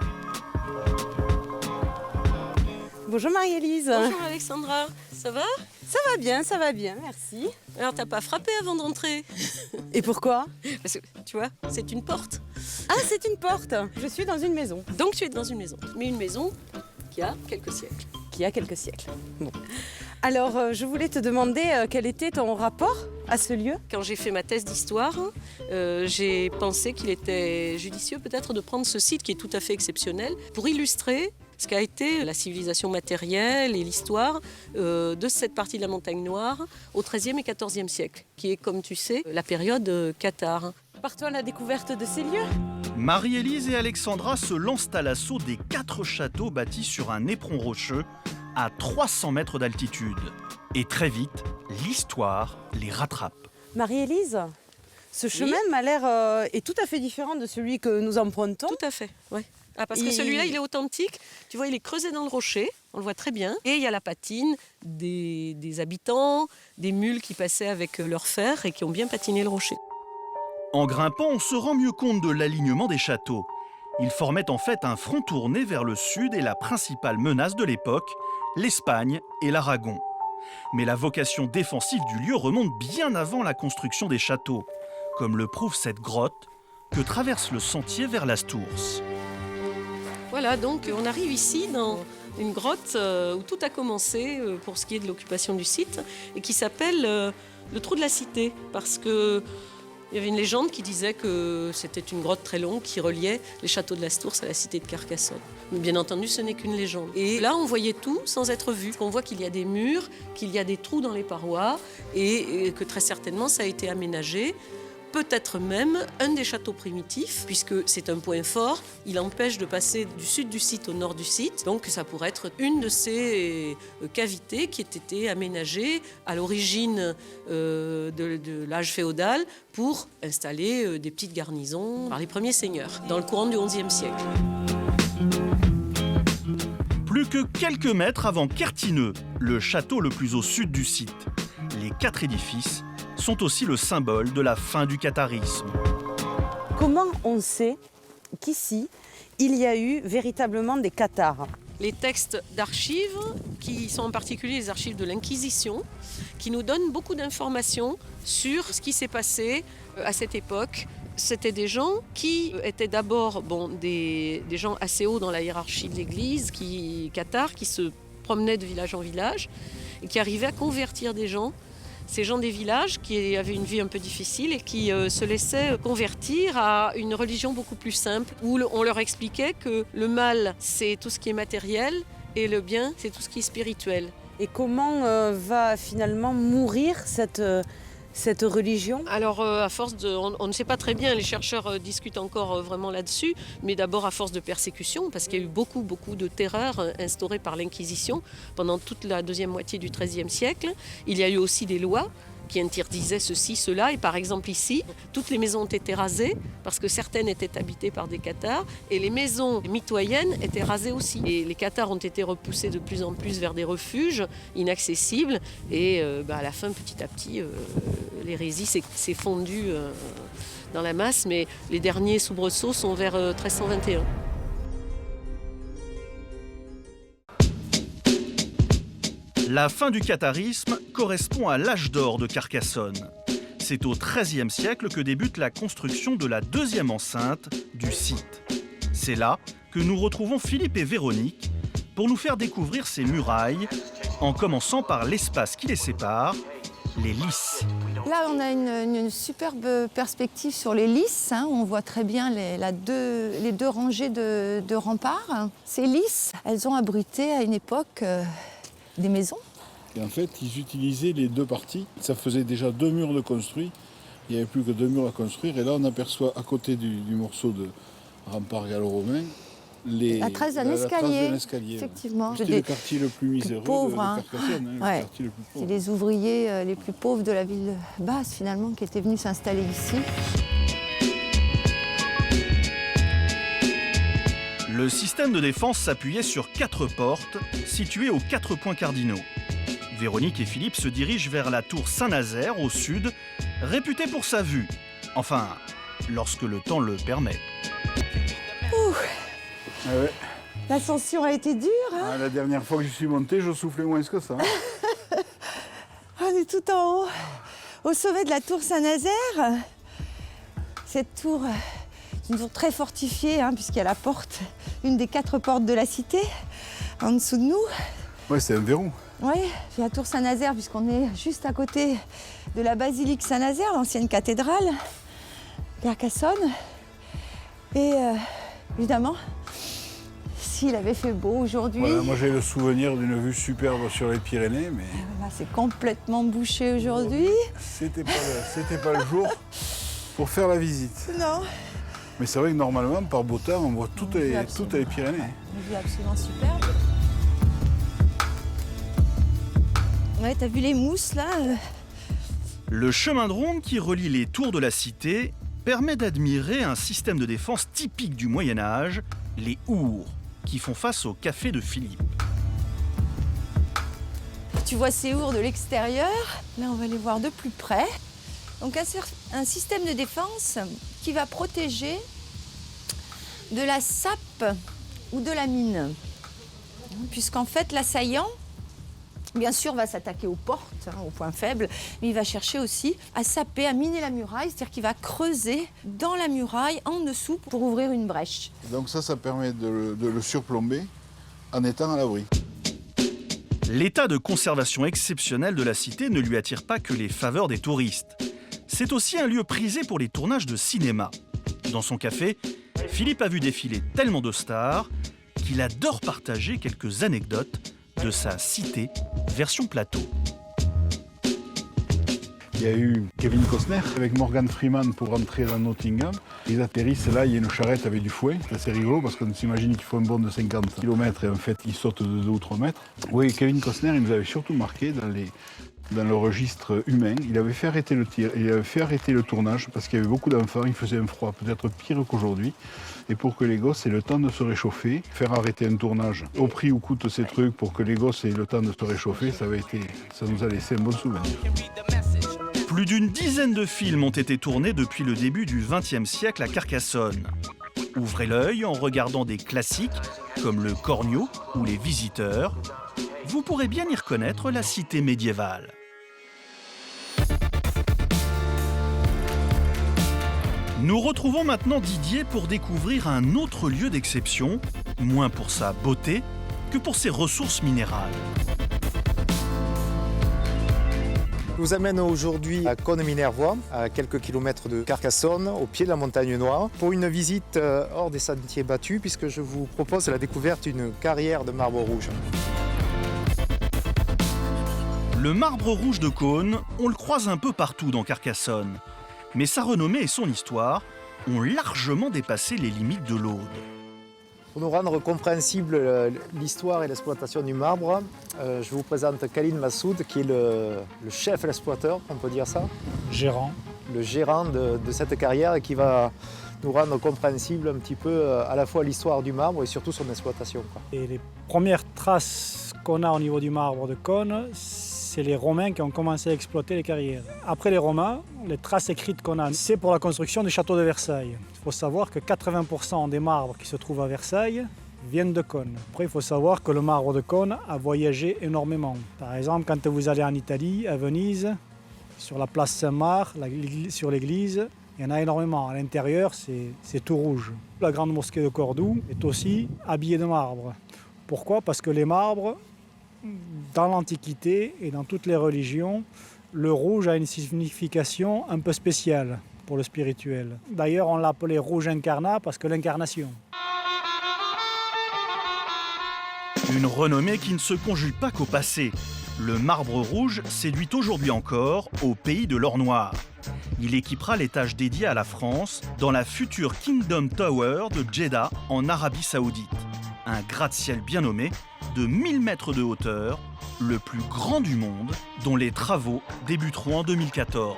Bonjour Marie-Élise. Bonjour Alexandra, ça va? Ça va bien, merci. Alors t'as pas frappé avant d'entrer? Et pourquoi? Parce que tu vois, c'est une porte. Ah, c'est une porte. Je suis dans une maison. Donc tu es dans une maison, mais une maison qui a quelques siècles. Bon. Alors, je voulais te demander quel était ton rapport à ce lieu? Quand j'ai fait ma thèse d'histoire, j'ai pensé qu'il était judicieux peut-être de prendre ce site qui est tout à fait exceptionnel pour illustrer ce qu'a été la civilisation matérielle et l'histoire de cette partie de la Montagne Noire au XIIIe et XIVe siècle, qui est, comme tu sais, la période cathare. Partons à la découverte de ces lieux. Marie-Élise et Alexandra se lancent à l'assaut des 4 châteaux bâtis sur un éperon rocheux à 300 mètres d'altitude. Et très vite, l'histoire les rattrape. Marie-Élise, ce chemin m'a l'air est tout à fait différent de celui que nous empruntons. Tout à fait, oui. Ah, parce que celui-là, il est authentique. Tu vois, il est creusé dans le rocher, on le voit très bien. Et il y a la patine des habitants, des mules qui passaient avec leur fer et qui ont bien patiné le rocher. En grimpant, on se rend mieux compte de l'alignement des châteaux. Ils formaient en fait un front tourné vers le sud et la principale menace de l'époque, l'Espagne et l'Aragon. Mais la vocation défensive du lieu remonte bien avant la construction des châteaux, comme le prouve cette grotte que traverse le sentier vers l'Astours. Voilà, donc on arrive ici dans une grotte où tout a commencé pour ce qui est de l'occupation du site et qui s'appelle le Trou de la Cité, parce que il y avait une légende qui disait que c'était une grotte très longue qui reliait les châteaux de l'Astours à la cité de Carcassonne. Mais bien entendu, ce n'est qu'une légende. Et là, on voyait tout sans être vu. On voit qu'il y a des murs, qu'il y a des trous dans les parois et que très certainement, ça a été aménagé. Peut-être même un des châteaux primitifs, puisque c'est un point fort. Il empêche de passer du sud du site au nord du site. Donc ça pourrait être une de ces cavités qui ait été aménagée à l'origine de l'âge féodal pour installer des petites garnisons par les premiers seigneurs, dans le courant du XIe siècle. Plus que quelques mètres avant Quertineux, le château le plus au sud du site. Les 4 édifices sont aussi le symbole de la fin du catharisme. Comment on sait qu'ici, il y a eu véritablement des cathares? Les textes d'archives, qui sont en particulier les archives de l'Inquisition, qui nous donnent beaucoup d'informations sur ce qui s'est passé à cette époque. C'était des gens qui étaient d'abord des gens assez hauts dans la hiérarchie de l'Église, cathares, qui se promenaient de village en village et qui arrivaient à convertir des gens. Ces gens des villages qui avaient une vie un peu difficile et qui se laissaient convertir à une religion beaucoup plus simple, où on leur expliquait que le mal, c'est tout ce qui est matériel et le bien, c'est tout ce qui est spirituel. Et comment va finalement mourir cette religion? Alors, à force on ne sait pas très bien, les chercheurs discutent encore vraiment là-dessus, mais d'abord à force de persécution, parce qu'il y a eu beaucoup de terreurs instaurées par l'Inquisition pendant toute la deuxième moitié du XIIIe siècle. Il y a eu aussi des lois qui interdisaient ceci, cela, et par exemple ici, toutes les maisons ont été rasées, parce que certaines étaient habitées par des cathares, et les maisons mitoyennes étaient rasées aussi. Et les cathares ont été repoussés de plus en plus vers des refuges inaccessibles, et à la fin, petit à petit, l'hérésie s'est fondue dans la masse, mais les derniers soubresauts sont vers 1321. La fin du catharisme correspond à l'âge d'or de Carcassonne. C'est au XIIIe siècle que débute la construction de la deuxième enceinte du site. C'est là que nous retrouvons Philippe et Véronique pour nous faire découvrir ces murailles en commençant par l'espace qui les sépare, les lys. Là, on a une superbe perspective sur les lys. On voit très bien les deux rangées de remparts. Ces lys, elles ont abrité à une époque des maisons. Et en fait, ils utilisaient les deux parties. Ça faisait déjà 2 murs de construits. Il n'y avait plus que 2 murs à construire. Et là, on aperçoit à côté du morceau de rempart gallo-romain la trace d'un escalier, effectivement. C'était le quartier le plus miséreux de Carcassonne. Le quartier le plus pauvre. C'est les ouvriers les plus pauvres de la ville basse, finalement, qui étaient venus s'installer ici. Le système de défense s'appuyait sur 4 portes, situées aux 4 points cardinaux. Véronique et Philippe se dirigent vers la tour Saint-Nazaire, au sud, réputée pour sa vue. Enfin, lorsque le temps le permet. Ouh. Ah ouais. L'ascension a été dure. La dernière fois que je suis monté, je soufflais moins que ça. On est tout en haut, au sommet de la tour Saint-Nazaire. Cette tour, c'est une tour très fortifiée, puisqu'il y a la porte, une des 4 portes de la cité, en dessous de nous. Ouais, c'est un verrou. Oui, c'est la tour Saint-Nazaire, puisqu'on est juste à côté de la basilique Saint-Nazaire, l'ancienne cathédrale, Carcassonne. Et évidemment, s'il avait fait beau aujourd'hui... Voilà, moi j'ai le souvenir d'une vue superbe sur les Pyrénées, mais... Là, c'est complètement bouché aujourd'hui. C'était pas le jour pour faire la visite. Non. Mais c'est vrai que normalement, par beau temps, on voit toutes les Pyrénées. Une vue absolument superbe. Ouais, t'as vu les mousses là Le chemin de ronde qui relie les tours de la cité permet d'admirer un système de défense typique du Moyen-Âge, les hours, qui font face au café de Philippe. Tu vois ces hours de l'extérieur. Là, on va les voir de plus près. Donc, un système de défense qui va protéger de la sape ou de la mine. Puisqu'en fait, l'assaillant, bien sûr, va s'attaquer aux portes, aux points faibles, mais il va chercher aussi à saper, à miner la muraille, c'est-à-dire qu'il va creuser dans la muraille, en dessous, pour ouvrir une brèche. Donc ça permet de le surplomber en étant à l'abri. L'état de conservation exceptionnel de la cité ne lui attire pas que les faveurs des touristes. C'est aussi un lieu prisé pour les tournages de cinéma. Dans son café, Philippe a vu défiler tellement de stars qu'il adore partager quelques anecdotes de sa cité version plateau. Il y a eu Kevin Costner avec Morgan Freeman pour rentrer dans Nottingham. Ils atterrissent là, il y a une charrette avec du fouet. C'est assez rigolo parce qu'on s'imagine qu'il faut un bond de 50 km et en fait ils sautent de 2 ou 3 mètres. Oui, Kevin Costner, il nous avait surtout marqué dans le registre humain. Il avait fait arrêter le tir, il avait fait arrêter le tournage parce qu'il y avait beaucoup d'enfants, il faisait un froid peut-être pire qu'aujourd'hui. Et pour que les gosses aient le temps de se réchauffer, faire arrêter un tournage au prix où coûtent ces trucs pour que les gosses aient le temps de se réchauffer, ça nous a laissé un bon souvenir. Plus d'une dizaine de films ont été tournés depuis le début du XXe siècle à Carcassonne. Ouvrez l'œil en regardant des classiques comme Le Corneau ou Les Visiteurs. Vous pourrez bien y reconnaître la cité médiévale. Nous retrouvons maintenant Didier pour découvrir un autre lieu d'exception, moins pour sa beauté que pour ses ressources minérales. Je vous amène aujourd'hui à Cône-Minervois, à quelques kilomètres de Carcassonne, au pied de la montagne Noire, pour une visite hors des sentiers battus, puisque je vous propose la découverte d'une carrière de marbre rouge. Le marbre rouge de Cône, on le croise un peu partout dans Carcassonne. Mais sa renommée et son histoire ont largement dépassé les limites de l'Aude. Pour nous rendre compréhensible l'histoire et l'exploitation du marbre, je vous présente Khalid Massoud, qui est le chef exploiteur, on peut dire ça. Gérant. Le gérant de cette carrière et qui va nous rendre compréhensible un petit peu à la fois l'histoire du marbre et surtout son exploitation. Et les premières traces qu'on a au niveau du marbre de Cône, c'est les Romains qui ont commencé à exploiter les carrières. Après les Romains, les traces écrites qu'on a, c'est pour la construction du château de Versailles. Il faut savoir que 80% des marbres qui se trouvent à Versailles viennent de Cône. Après, il faut savoir que le marbre de Cône a voyagé énormément. Par exemple, quand vous allez en Italie, à Venise, sur la place Saint-Marc, sur l'église, il y en a énormément. À l'intérieur, c'est tout rouge. La grande mosquée de Cordoue est aussi habillée de marbre. Pourquoi ? Parce que les marbres dans l'Antiquité et dans toutes les religions, le rouge a une signification un peu spéciale pour le spirituel. D'ailleurs, on l'appelait rouge incarnat parce que l'incarnation. Une renommée qui ne se conjugue pas qu'au passé. Le marbre rouge séduit aujourd'hui encore au pays de l'or noir. Il équipera l'étage dédié à la France dans la future Kingdom Tower de Jeddah en Arabie Saoudite. Un gratte-ciel bien nommé de 1000 mètres de hauteur, le plus grand du monde, dont les travaux débuteront en 2014.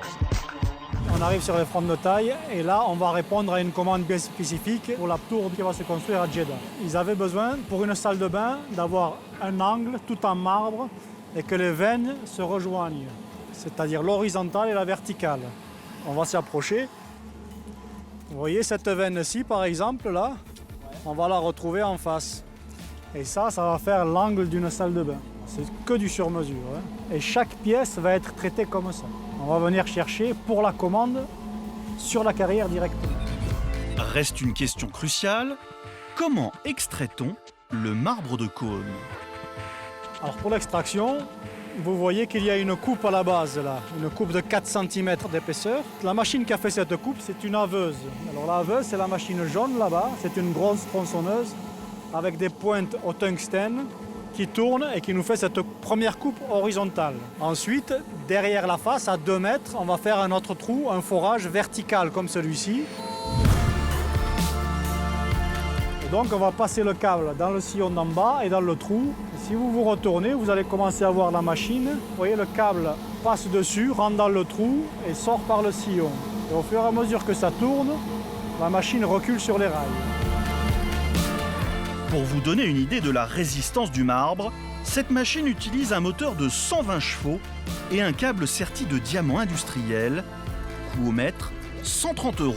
On arrive sur les fronts de taille et là, on va répondre à une commande bien spécifique pour la tour qui va se construire à Jeddah. Ils avaient besoin, pour une salle de bain, d'avoir un angle tout en marbre et que les veines se rejoignent, c'est-à-dire l'horizontale et la verticale. On va s'y approcher. Vous voyez cette veine-ci, par exemple, là, on va la retrouver en face. Et ça va faire l'angle d'une salle de bain. C'est que du sur-mesure. Et chaque pièce va être traitée comme ça. On va venir chercher pour la commande sur la carrière directement. Reste une question cruciale, comment extrait-on le marbre de Cône? Alors pour l'extraction, vous voyez qu'il y a une coupe à la base là, une coupe de 4 cm d'épaisseur. La machine qui a fait cette coupe, c'est une haveuse. Alors la haveuse, c'est la machine jaune là-bas, c'est une grosse tronçonneuse avec des pointes au tungstène qui tourne et qui nous fait cette première coupe horizontale. Ensuite, derrière la face, à 2 mètres, on va faire un autre trou, un forage vertical comme celui-ci. Et donc on va passer le câble dans le sillon d'en bas et dans le trou. Et si vous vous retournez, vous allez commencer à voir la machine. Vous voyez, le câble passe dessus, rentre dans le trou et sort par le sillon. Et au fur et à mesure que ça tourne, la machine recule sur les rails. Pour vous donner une idée de la résistance du marbre, cette machine utilise un moteur de 120 chevaux et un câble serti de diamants industriels, coût au mètre 130 €.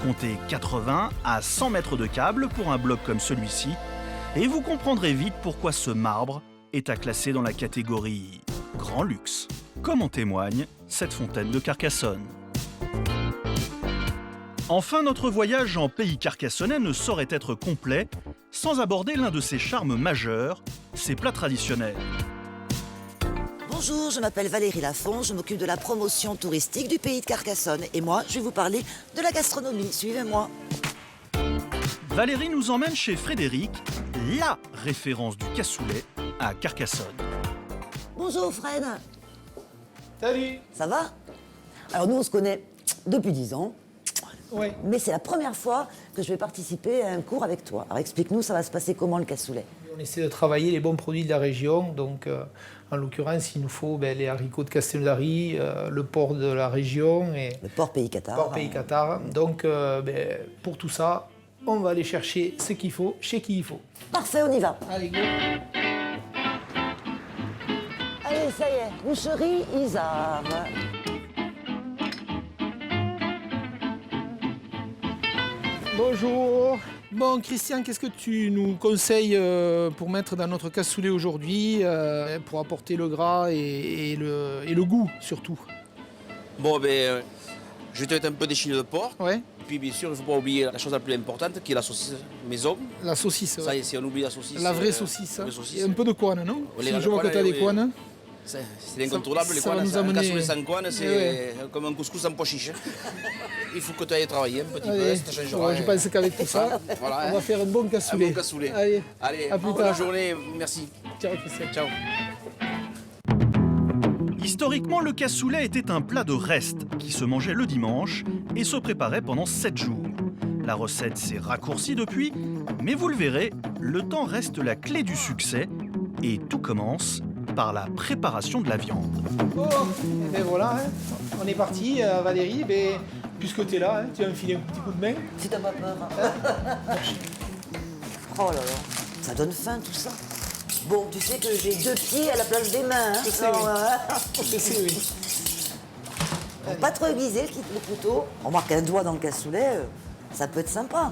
Comptez 80 à 100 mètres de câble pour un bloc comme celui-ci, et vous comprendrez vite pourquoi ce marbre est à classer dans la catégorie grand luxe, comme en témoigne cette fontaine de Carcassonne. Enfin, notre voyage en pays carcassonnais ne saurait être complet sans aborder l'un de ses charmes majeurs, ses plats traditionnels. Bonjour, je m'appelle Valérie Lafont, je m'occupe de la promotion touristique du pays de Carcassonne. Et moi, je vais vous parler de la gastronomie. Suivez-moi. Valérie nous emmène chez Frédéric, la référence du cassoulet à Carcassonne. Bonjour Fred. Salut. Ça va? Alors nous, on se connaît depuis 10 ans. Oui. Mais c'est la première fois que je vais participer à un cours avec toi. Alors explique-nous, ça va se passer comment le cassoulet? On essaie de travailler les bons produits de la région. Donc, en l'occurrence, il nous faut les haricots de Castelnaudary, le porc de la région. Et le porc pays cathare. Porc pays cathare. Donc, pour tout ça, on va aller chercher ce qu'il faut, chez qui il faut. Parfait, on y va. Allez, go. Allez, ça y est, boucherie Isard. Bonjour. Bon, Christian, qu'est-ce que tu nous conseilles pour mettre dans notre cassoulet aujourd'hui, pour apporter le gras et le goût, surtout? Bon, je vais te mettre un peu d'échine de porc. Ouais. Puis, bien sûr, il ne faut pas oublier la chose la plus importante, qui est la saucisse maison. La saucisse, ça y est, si on oublie la saucisse... La vraie saucisse. Et un peu de couenne, non? Oui, si je vois que tu as des couennes. C'est incontournable, les couennes. Un cassoulet sans couenne, c'est comme un couscous sans pois chiche. Il faut que tu ailles travailler un petit peu, ça te changera. Je pense qu'avec tout ça, on va faire un bon cassoulet. Un bon cassoulet. Allez, à plus bonne tard. journée, merci. Ciao, Christian. Ciao. Historiquement, le cassoulet était un plat de reste qui se mangeait le dimanche et se préparait pendant 7 jours. La recette s'est raccourcie depuis, mais vous le verrez, le temps reste la clé du succès et tout commence par la préparation de la viande. Oh, et ben voilà, on est parti, Valérie. Puisque tu es là, tu vas me filer un petit coup de main. Si t'as pas peur. Oh là là, ça donne faim tout ça. Bon, tu sais que j'ai 2 pieds à la place des mains. Je sais, oui. Je sais, oui. Faut pas trop aiguiser le couteau. On marque un doigt dans le cassoulet, ça peut être sympa.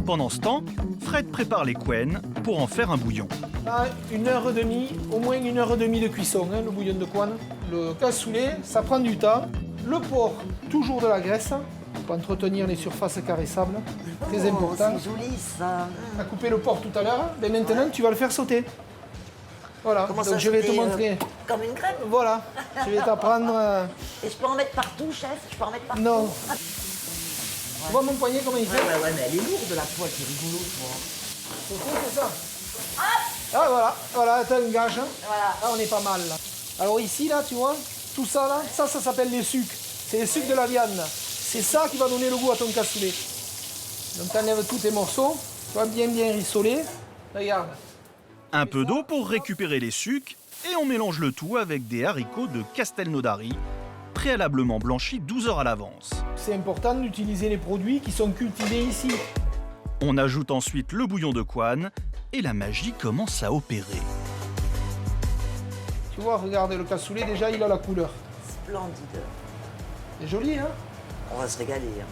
Pendant ce temps, Fred prépare les couennes pour en faire un bouillon. Là, 1h30, au moins 1h30 de cuisson, le bouillon de couenne. Le cassoulet, ça prend du temps. Le porc, toujours de la graisse, pour entretenir les surfaces caressables. Très important. C'est joli ça. Tu as coupé le porc tout à l'heure, maintenant tu vas le faire sauter. Voilà, Comment donc ça je vais se te fait, montrer. Comme une crêpe. Voilà, je vais t'apprendre. Et je peux en mettre partout, chef? Je peux en mettre partout? Non. Tu vois mon poignet comment il fait? Ouais, mais elle est lourde la poêle, c'est rigolo, toi. C'est ça. Ah voilà, t'as un gage. Hein. Voilà. Là, on est pas mal. Là. Alors ici, là, tu vois, tout ça, là, ça s'appelle les sucs. C'est les sucs de la viande. C'est ça qui va donner le goût à ton cassoulet. Donc t'enlèves tous tes morceaux, tu vois, bien rissoler. Regarde. Un peu d'eau pour récupérer les sucs et on mélange le tout avec des haricots de Castelnaudary, préalablement blanchis 12 heures à l'avance. C'est important d'utiliser les produits qui sont cultivés ici. On ajoute ensuite le bouillon de Coine et la magie commence à opérer. Tu vois, regarde, le cassoulet, déjà, il a la couleur. Splendide. C'est joli, hein? On va se régaler. Hein.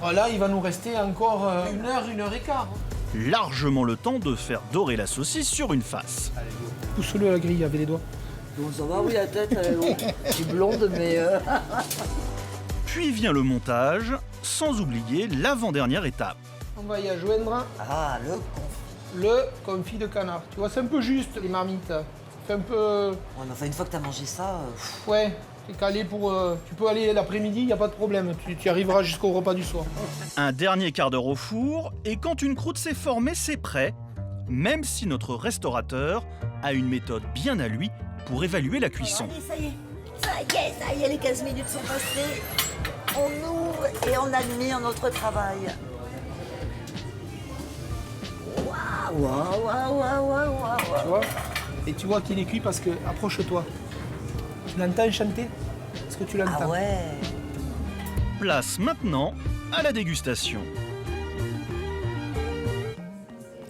Voilà, il va nous rester encore 1 heure et quart. Largement le temps de faire dorer la saucisse sur une face. Pousse-le à la grille avec les doigts. Bon, ça va, oui, la tête, elle est haute. Je suis blonde, mais... Puis vient le montage, sans oublier l'avant-dernière étape. On va y adjoindre le confit de canard. Tu vois, c'est un peu juste, les marmites. C'est un peu... Ouais, mais enfin, une fois que t'as mangé ça... Ouais, c'est calé pour... Tu peux aller l'après-midi, il n'y a pas de problème. Tu arriveras jusqu'au repas du soir. Un dernier quart d'heure au four, et quand une croûte s'est formée, c'est prêt. Même si notre restaurateur a une méthode bien à lui pour évaluer la cuisson. Allez, ça y est, les 15 minutes sont passées. On ouvre et on admire notre travail. Waouh. Tu vois? Et tu vois qu'il est cuit parce que... Approche-toi. Tu l'entends chanter? Est-ce que tu l'entends? Ah ouais. Place maintenant à la dégustation.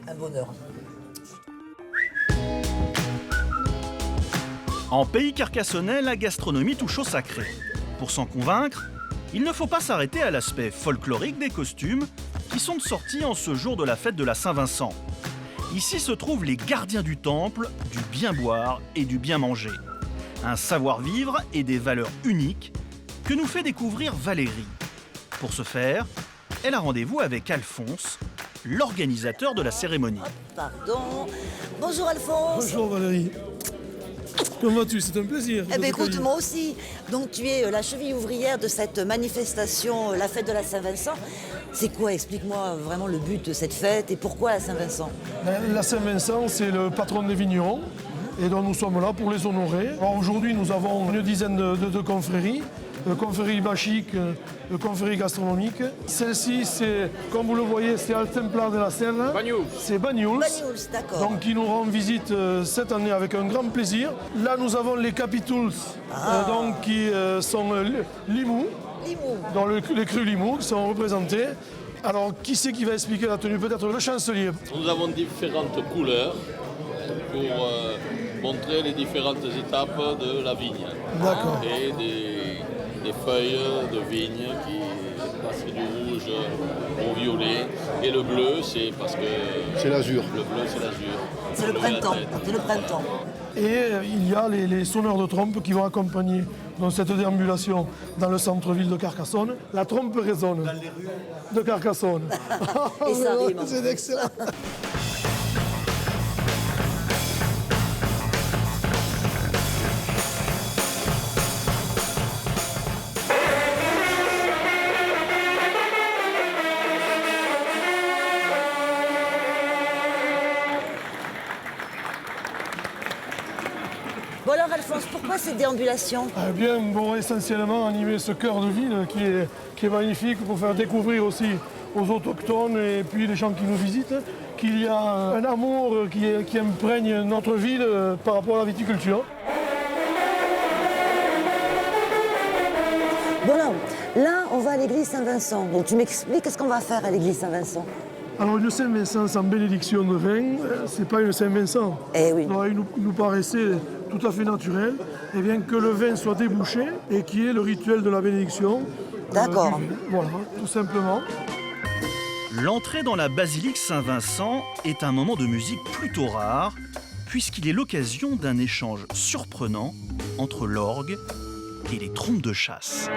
Un bonheur. En pays carcassonnais, la gastronomie touche au sacré. Pour s'en convaincre, il ne faut pas s'arrêter à l'aspect folklorique des costumes qui sont de sortie en ce jour de la fête de la Saint-Vincent. Ici se trouvent les gardiens du temple, du bien boire et du bien manger. Un savoir-vivre et des valeurs uniques que nous fait découvrir Valérie. Pour ce faire, elle a rendez-vous avec Alphonse, l'organisateur de la cérémonie. Pardon. Bonjour Alphonse. Bonjour Valérie. Comment vas-tu? C'est un plaisir. Eh bien écoute, moi aussi. Donc tu es la cheville ouvrière de cette manifestation, la fête de la Saint-Vincent. C'est quoi? Explique-moi vraiment le but de cette fête et pourquoi la Saint-Vincent? La Saint-Vincent, c'est le patron des vignerons. Et donc nous sommes là pour les honorer. Aujourd'hui, nous avons une dizaine de confréries. Confrérie bachique, confrérie gastronomique. Celle-ci, c'est, comme vous le voyez, c'est Altemplar de la Serre. C'est Banyuls. Banyuls, d'accord. Donc, qui nous rend visite cette année avec un grand plaisir. Là, nous avons les Capituls, donc, qui sont Limoux. Dans les crus Limoux, qui sont représentés. Alors, qui c'est qui va expliquer la tenue? Peut-être le chancelier. Nous avons différentes couleurs pour montrer les différentes étapes de la vigne. D'accord. Et des feuilles de vigne qui passent du rouge au violet. Et le bleu, c'est parce que... C'est l'azur. Le bleu, c'est l'azur. C'est le printemps. C'est le printemps. Et il y a les sonneurs de trompe qui vont accompagner dans cette déambulation dans le centre-ville de Carcassonne. La trompe résonne. Dans les rues de Carcassonne. Et ça rime. C'est excellent. Bon alors Alphonse, pourquoi cette déambulation? Eh bien, bon, essentiellement animer ce cœur de ville qui est magnifique pour faire découvrir aussi aux autochtones et puis les gens qui nous visitent qu'il y a un amour qui imprègne notre ville par rapport à la viticulture. Bon alors, là on va à l'église Saint-Vincent. Donc tu m'expliques qu'est-ce qu'on va faire à l'église Saint-Vincent? Alors une Saint-Vincent sans bénédiction de vin, c'est pas une Saint-Vincent. Eh oui. Alors, il nous paraissait tout à fait naturel bien que le vin soit débouché et qu'il y ait le rituel de la bénédiction. D'accord. Voilà, tout simplement. L'entrée dans la basilique Saint-Vincent est un moment de musique plutôt rare, puisqu'il est l'occasion d'un échange surprenant entre l'orgue et les trompes de chasse.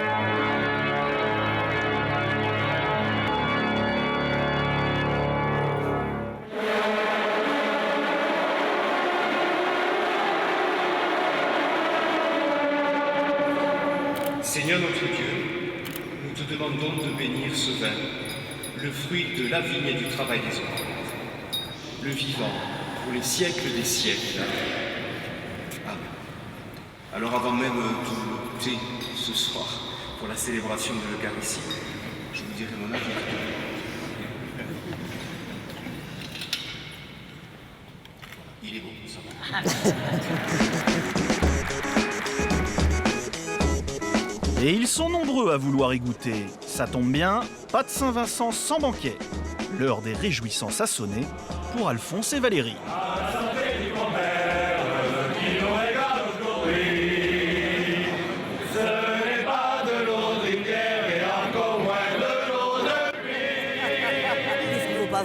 Seigneur notre Dieu, nous te demandons de bénir ce vin, le fruit de la vigne et du travail des hommes, le vivant pour les siècles des siècles. Amen. Alors avant même de goûter ce soir pour la célébration de l'Eucharistie, je vous dirai mon avis. Il est bon, ça va. Et ils sont nombreux à vouloir y goûter. Ça tombe bien, pas de Saint-Vincent sans banquet. L'heure des réjouissances a sonné pour Alphonse et Valérie.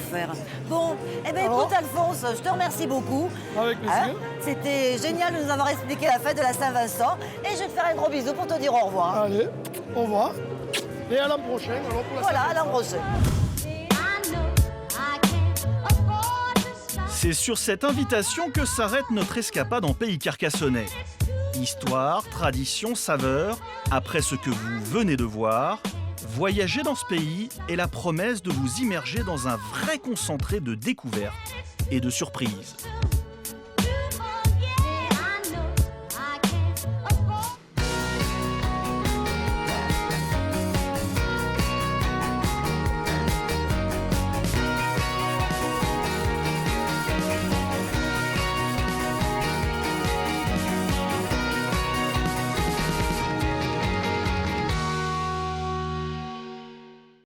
Faire. Bon, eh bien écoute Alphonse, je te remercie beaucoup. Avec plaisir. C'était génial de nous avoir expliqué la fête de la Saint-Vincent et je vais te faire un gros bisou pour te dire au revoir. Allez, au revoir. Et à l'an prochain. Alors pour la voilà, à l'an prochain. C'est sur cette invitation que s'arrête notre escapade en pays carcassonnais. Histoire, tradition, saveur, après ce que vous venez de voir, voyager dans ce pays est la promesse de vous immerger dans un vrai concentré de découvertes et de surprises.